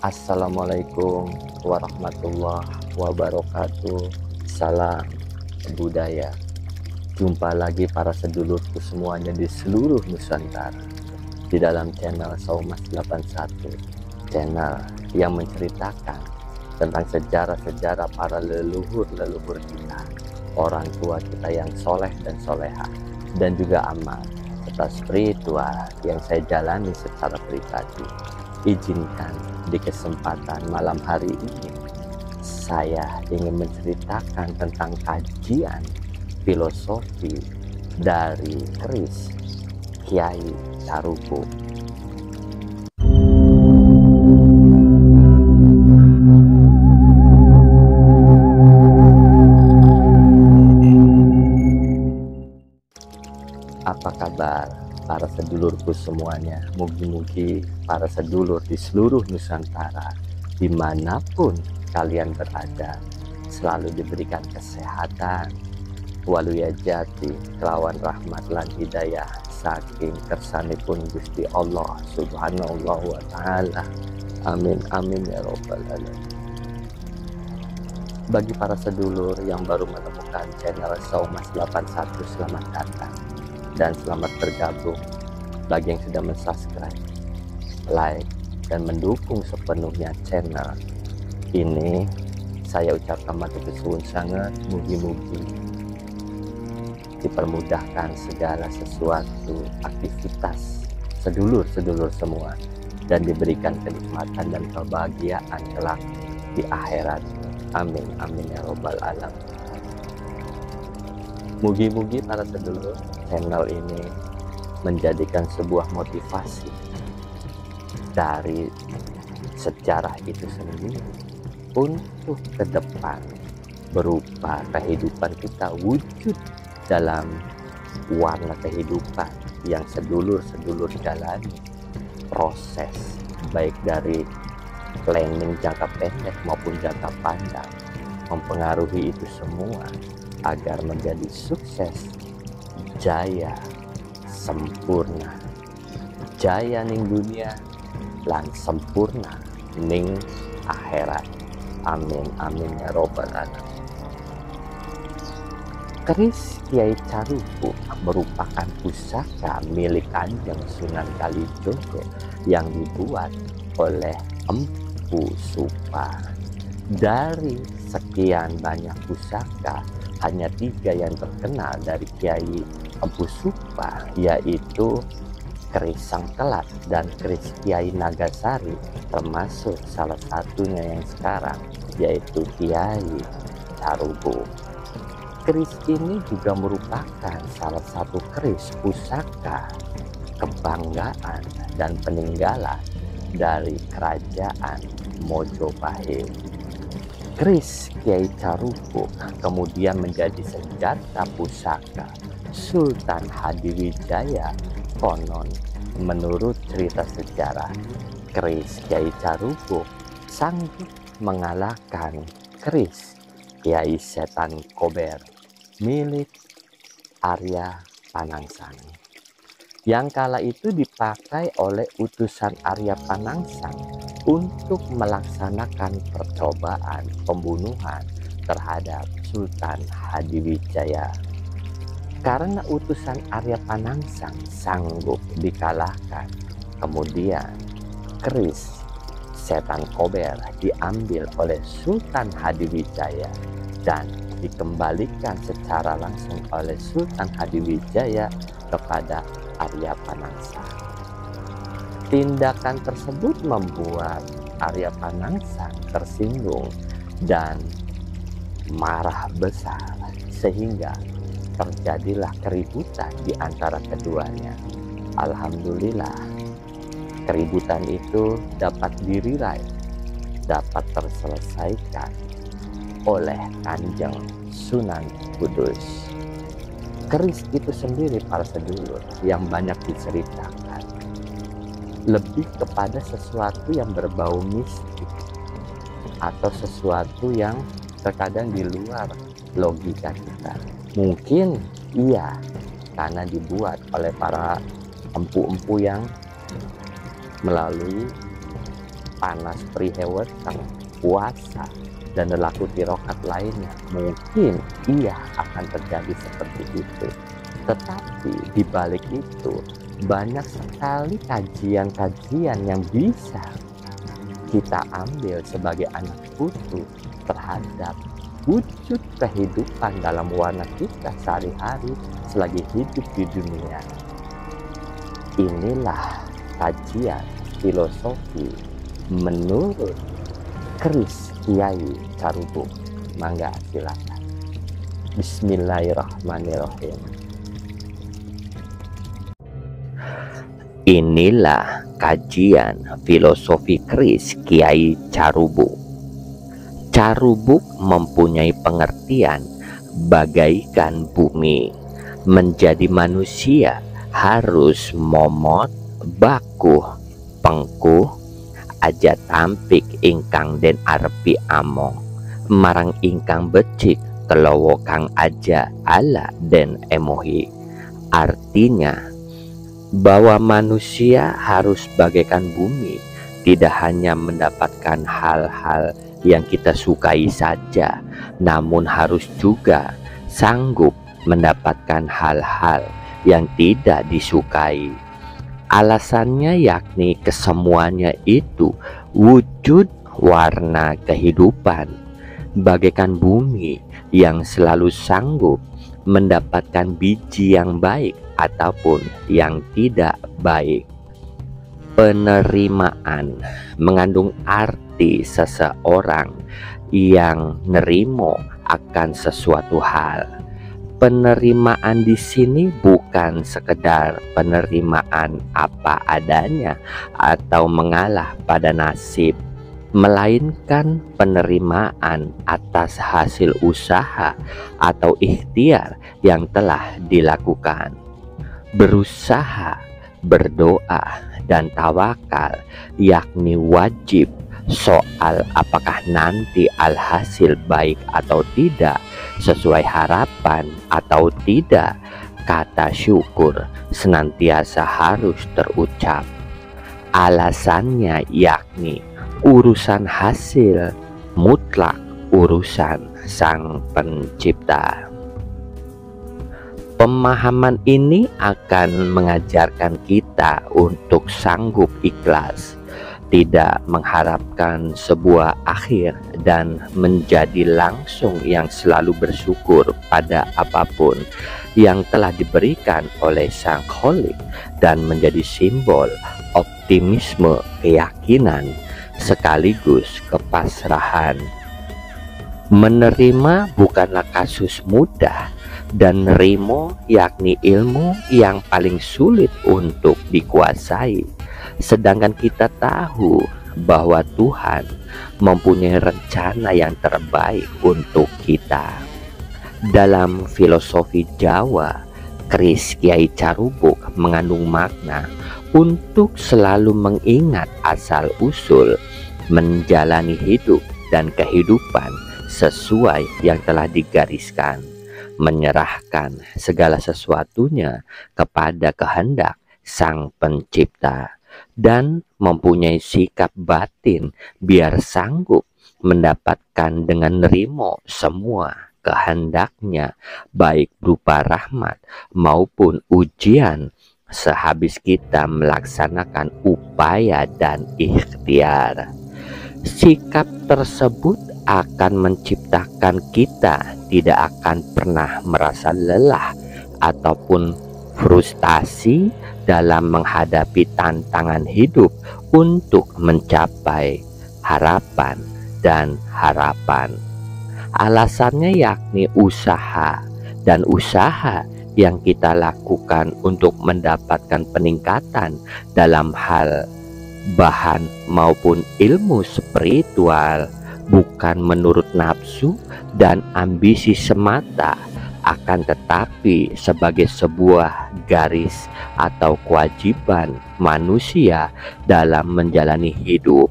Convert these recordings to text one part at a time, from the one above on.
Assalamualaikum warahmatullahi wabarakatuh. Salam budaya. Jumpa lagi para sedulurku semuanya di seluruh Nusantara di dalam channel Saumas 81, channel yang menceritakan tentang sejarah-sejarah para leluhur-leluhur kita, orang tua kita yang soleh dan soleha, dan juga amal serta spiritual yang saya jalani secara pribadi. Izinkan di kesempatan malam hari ini saya ingin menceritakan tentang kajian filosofi dari keris Kiai Carupo. Apa kabar para sedulurku semuanya? Mugi-mugi para sedulur di seluruh Nusantara, dimanapun kalian berada, selalu diberikan kesehatan, waluyajati, kelawan rahmat lan hidayah saking kersanipun Gusti Allah Subhanahu wa Ta'ala. Amin amin ya robbal alamin. Bagi para sedulur yang baru menemukan channel Saumas 81, selamat datang dan selamat bergabung. Bagi yang sudah mensubscribe, like, dan mendukung sepenuhnya channel ini, saya ucapkan matur suwun sangat, mugi-mugi dipermudahkan segala sesuatu aktivitas sedulur-sedulur semua dan diberikan kenikmatan dan kebahagiaan kelak di akhirat. Amin amin ya robbal alamin. Mugi-mugi para sedulur, channel ini menjadikan sebuah motivasi dari sejarah itu sendiri untuk ke depan, berupa kehidupan kita wujud dalam warna kehidupan yang sedulur-sedulur jalani, proses baik dari planning jangka pendek maupun jangka panjang mempengaruhi itu semua agar menjadi sukses, jaya, sempurna, jaya ning dunia lan sempurna ning akhirat. Amin amin ya robbal alamin. Keris Kiai Carupo merupakan pusaka milik Kanjeng Sunan Kalijogo yang dibuat oleh Empu Supa. Dari sekian banyak pusaka, hanya 3 yang terkenal dari Kiai Empu Supa, yaitu keris Sangkelat dan keris Kiai Nagasari, termasuk salah satunya yang sekarang yaitu Kiai Carupo. Keris ini juga merupakan salah satu keris pusaka kebanggaan dan peninggalan dari kerajaan Mojopahit. Keris Kiai Carupo kemudian menjadi senjata pusaka Sultan Hadiwijaya. Konon menurut cerita sejarah, keris Kiai Carupo sanggup mengalahkan keris Kiai Setan Kober milik Arya Panangsang, yang kala itu dipakai oleh utusan Arya Panangsang untuk melaksanakan percobaan pembunuhan terhadap Sultan Hadiwijaya. Karena utusan Arya Panangsang sanggup dikalahkan, kemudian keris Setan Kober diambil oleh Sultan Hadiwijaya dan dikembalikan secara langsung oleh Sultan Hadiwijaya kepada Arya Panangsang. Tindakan tersebut membuat Arya Panangsang tersinggung dan marah besar, sehingga terjadilah keributan di antara keduanya. Alhamdulillah, keributan itu dapat dirirai, dapat terselesaikan oleh Kanjeng Sunan Kudus. Keris itu sendiri para sedulur yang banyak diceritakan lebih kepada sesuatu yang berbau mistik atau sesuatu yang terkadang di luar logika kita. Mungkin iya, karena dibuat oleh para empu-empu yang melalui panas priheweteng, puasa, dan lelaku tirokat lainnya, mungkin iya akan terjadi seperti itu. Tetapi di balik itu banyak sekali kajian-kajian yang bisa kita ambil sebagai anak putu terhadap wujud kehidupan dalam warna kita sehari-hari selagi hidup di dunia. Inilah kajian filosofi menurut Kris Kiai Carubuk. Mangga silakan. Bismillahirrahmanirrahim. Inilah kajian filosofi Kris Kiai Carubuk. Carubuk mempunyai pengertian bagaikan bumi. Menjadi manusia harus momot, bakuh, pengkuh, aja tampik ingkang den arepi among, marang ingkang becik kelowo kang aja ala den emohi. Artinya bahwa manusia harus bagaikan bumi, tidak hanya mendapatkan hal-hal yang kita sukai saja, namun harus juga sanggup mendapatkan hal-hal yang tidak disukai. Alasannya yakni kesemuanya itu wujud warna kehidupan, bagaikan bumi yang selalu sanggup mendapatkan biji yang baik ataupun yang tidak baik. Penerimaan mengandung arti seseorang yang nerimo akan sesuatu hal. Penerimaan di sini bukan sekedar penerimaan apa adanya atau mengalah pada nasib, melainkan penerimaan atas hasil usaha atau ikhtiar yang telah dilakukan. Berusaha, berdoa, dan tawakal yakni wajib. Soal apakah nanti alhasil baik atau tidak, sesuai harapan atau tidak, kata syukur senantiasa harus terucap. Alasannya yakni urusan hasil mutlak urusan Sang Pencipta. Pemahaman ini akan mengajarkan kita untuk sanggup ikhlas, tidak mengharapkan sebuah akhir, dan menjadi langsung yang selalu bersyukur pada apapun yang telah diberikan oleh Sang Kholik, dan menjadi simbol optimisme, keyakinan, sekaligus kepasrahan. Menerima bukanlah kasus mudah, dan nerimo yakni ilmu yang paling sulit untuk dikuasai. Sedangkan kita tahu bahwa Tuhan mempunyai rencana yang terbaik untuk kita. Dalam filosofi Jawa, Kris Kiai Carubuk mengandung makna untuk selalu mengingat asal-usul menjalani hidup dan kehidupan sesuai yang telah digariskan, menyerahkan segala sesuatunya kepada kehendak Sang Pencipta, dan mempunyai sikap batin biar sanggup mendapatkan dengan nerimo semua kehendaknya, baik berupa rahmat maupun ujian, sehabis kita melaksanakan upaya dan ikhtiar. Sikap tersebut akan menciptakan kita tidak akan pernah merasa lelah ataupun frustasi dalam menghadapi tantangan hidup untuk mencapai harapan dan harapan. Alasannya yakni usaha, dan usaha yang kita lakukan untuk mendapatkan peningkatan dalam hal bahan maupun ilmu spiritual bukan menurut nafsu dan ambisi semata, akan tetapi sebagai sebuah garis atau kewajiban manusia dalam menjalani hidup.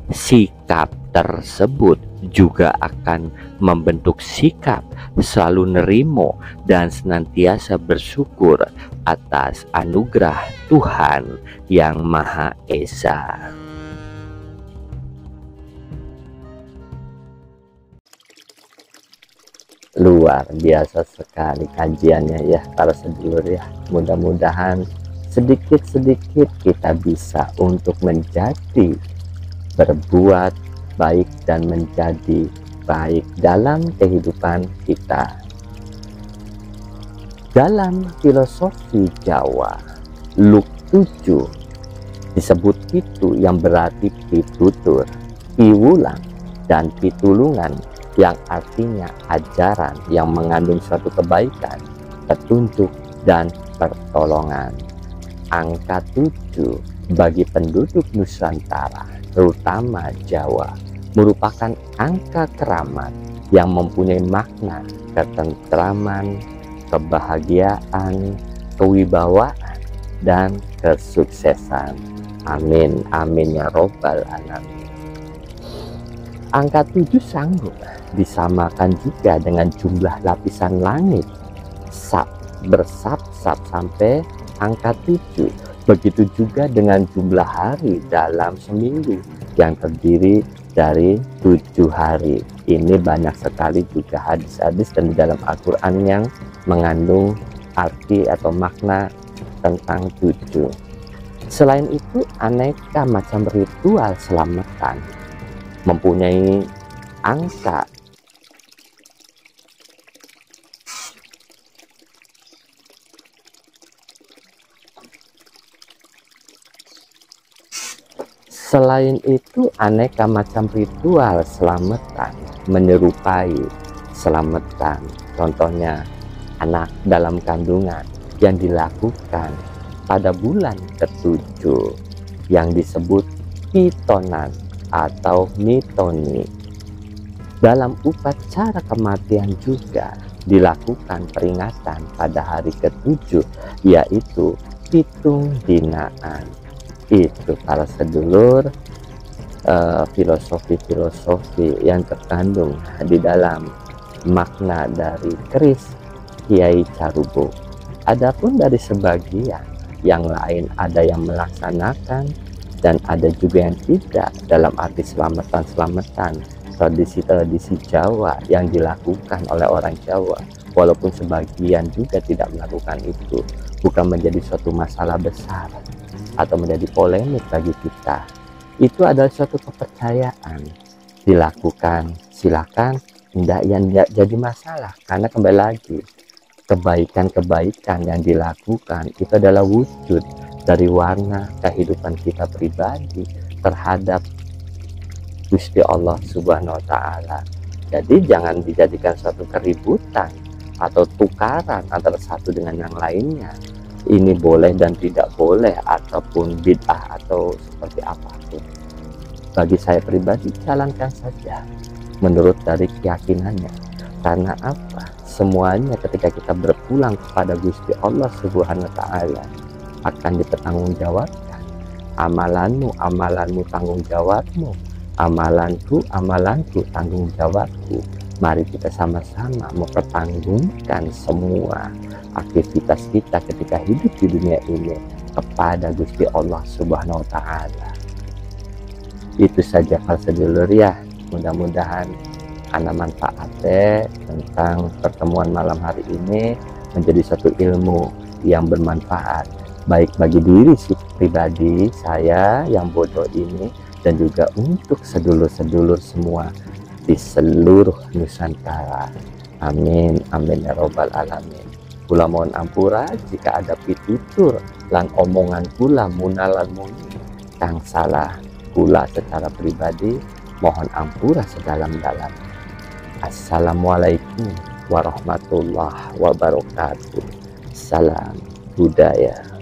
Sikap tersebut juga akan membentuk sikap selalu nerimo dan senantiasa bersyukur atas anugerah Tuhan Yang Maha Esa. Luar biasa sekali kajiannya ya para sedulur ya. Mudah-mudahan sedikit-sedikit kita bisa untuk menjadi berbuat baik dan menjadi baik dalam kehidupan kita. Dalam filosofi Jawa, Luk 7 disebut pitu yang berarti pitutur, piwulang, dan pitulungan yang artinya ajaran yang mengandung suatu kebaikan, petunjuk, dan pertolongan. Angka 7 bagi penduduk Nusantara, terutama Jawa, merupakan angka keramat yang mempunyai makna ketentraman, kebahagiaan, kewibawaan, dan kesuksesan. Amin, amin ya robbal alamin. Angka 7 sanggup disamakan juga dengan jumlah lapisan langit bersap-sap sampai angka 7. Begitu juga dengan jumlah hari dalam seminggu yang terdiri dari 7 hari. Ini banyak sekali juga hadis-hadis dan di dalam Al-Quran yang mengandung arti atau makna tentang 7. Selain itu, aneka macam ritual selamatan mempunyai angka selamatan menyerupai selamatan, contohnya anak dalam kandungan yang dilakukan pada bulan ke-7 yang disebut pitonan atau mitoni. Dalam upacara kematian juga dilakukan peringatan pada hari ke-7, yaitu pitung dinaan. Itu para sedulur filosofi-filosofi yang terkandung di dalam makna dari keris Kiai Carubo. Adapun dari sebagian yang lain, ada yang melaksanakan dan ada juga yang tidak dalam arti selamatan tradisi-tradisi Jawa yang dilakukan oleh orang Jawa. Walaupun sebagian juga tidak melakukan itu, bukan menjadi suatu masalah besar atau menjadi polemik bagi kita. Itu adalah suatu kepercayaan, dilakukan silakan, tidak yang jadi masalah, karena kembali lagi kebaikan-kebaikan yang dilakukan itu adalah wujud dari warna kehidupan kita pribadi terhadap Gusti Allah Subhanahu wa Ta'ala. Jadi jangan dijadikan suatu keributan atau tukaran antara satu dengan yang lainnya. Ini boleh dan tidak boleh, ataupun bid'ah atau seperti apapun. Bagi saya pribadi, jalankan saja menurut dari keyakinannya. Karena apa? Semuanya ketika kita berpulang kepada Gusti Allah Subhanahu wa Ta'ala akan dipertanggungjawabkan. Amalanmu tanggung jawabmu, amalanku tanggung jawabku. Mari kita sama-sama mempertanggungjawabkan semua aktivitas kita ketika hidup di dunia ini kepada Gusti Allah Subhanahu wa Ta'ala. Itu saja para sedulur ya, mudah-mudahan ada manfaatnya tentang pertemuan malam hari ini, menjadi satu ilmu yang bermanfaat baik bagi diri pribadi saya yang bodoh ini, dan juga untuk sedulur-sedulur semua di seluruh Nusantara. Amin, amin ya robbal alamin. Kula mohon ampura jika ada pitutur lan omongan kula munalan muni kang salah kula secara pribadi, mohon ampura sedalam-dalam. Assalamualaikum warahmatullahi wabarakatuh. Salam budaya.